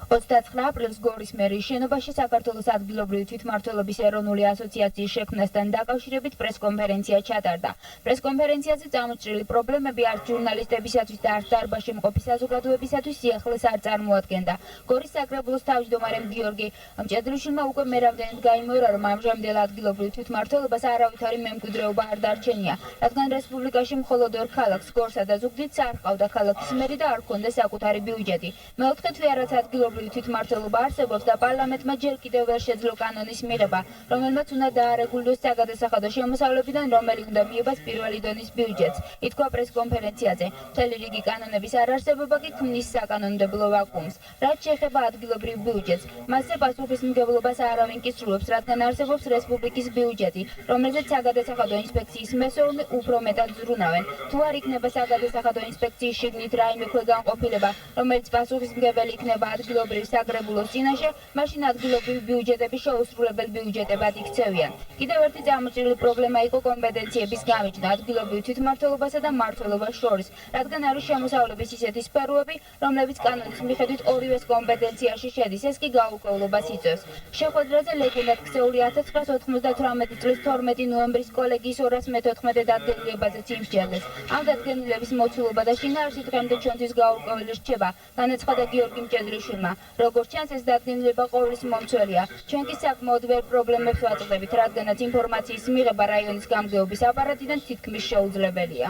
29 აპრილს გორის მერიის შენობაში საქართველოს ადგილობრივი თვითმმართველობის ეროვნული ასოციაციის შექმნასთან დაკავშირებით პრესკონფერენცია ჩატარდა. პრესკონფერენციაზე წამოჭრილი პრობლემები არც ჟურნალისტებისათვის და არც დარბაზში მყოფი საზოგადოებისათვის სიახლეს არ წარმოადგენდა. გორის საკრებულოს თავმჯდომარემ გიორგი მჭედრიშვილმა უკვე მერავდენად გაიმეორა, რომ ამჟამინდელ ადგილობრივ თვითმმართველობას არავითარი მემკვიდრეობა არ დარჩენია, რადგან რესპუბლიკაში მხოლოდ ორ ქალაქს, გორსა და ზუგდიდს არ ჰყავდა ქალაქის მერი და არ ჰქონდა საკუთარი ბიუჯეტი. მეოთხე თვეარაც ადგილობრივი თვითმმართველობა არსებობს და პარლამენტმა ჯერ კიდევ ვერ შეძლო კანონის მიღება, რომელმაც უნდა დაარეგულიროს საგადასახადო შემოსავლებიდან, რომელი უნდა მიებას პირველი დონის ბიუჯეტს. ითქვა პრესკონფერენციაზე. მთელი რიგი კანონების არარსებობა კი ქმნის საკანონმდებლო ვაკუუმს. რაც შეეხება ადგილობრივ ბიუჯეტს, მასზე პასუხისმგებლობას არავინ კი სრულობს, რადგან არსებობს რესპუბლიკის ბიუჯეტი, რომელზეც საგადასახადო ინსპექციის მესოულნი უფრო მეტად ზრუნავენ. თუ არ იქნება საგადასახადო ინსპექციის შიგნით რაიმე ქვეგანყოფილება, რომელიც პასუხისმგებელი იქნება ადგილობრივ საკრებულოს წინაშე, მაშინ ადგილობრივი ბიუჯეტები შეუსრულებელ ბიუჯეტებად იქცევიან. კიდევ ერთი წამოჭრილი პრობლემა იყო კომპეტენციების გამიჯნა ადგილობრივ თვითმმართველობასა და მმართველობას შორის, რადგან არის შემოსავლების ისეთი სფეროები, რომლებიც კანონის მიხედვით ორივეს კომპეტენციაში შედის, ეს კი გაურკვევლობას იწვევს. შეხვედრაზე ლეგენდად ქცეული 1998 წლის 12 ნოემბრის კოლეგიის 214 დადგენილებაზეც იმსჯელეს. ამ დადგენილების მოცულობა და შინაარსი დღემდე ჩვენთვის გაურკვეველი რჩება, განაცხადა გიორგი მჭედრიშვილმა. როგორც ჩანს, ეს დადგენილება ყოვლის მომცველია. ჩვენ კი საკმაოდ ვერ პრობლემებს ვაწყდებით, რადგანაც ინფორმაციის მიღება რაიონის გამგეობის აპარატიდან თითქმის შეუძლებელია.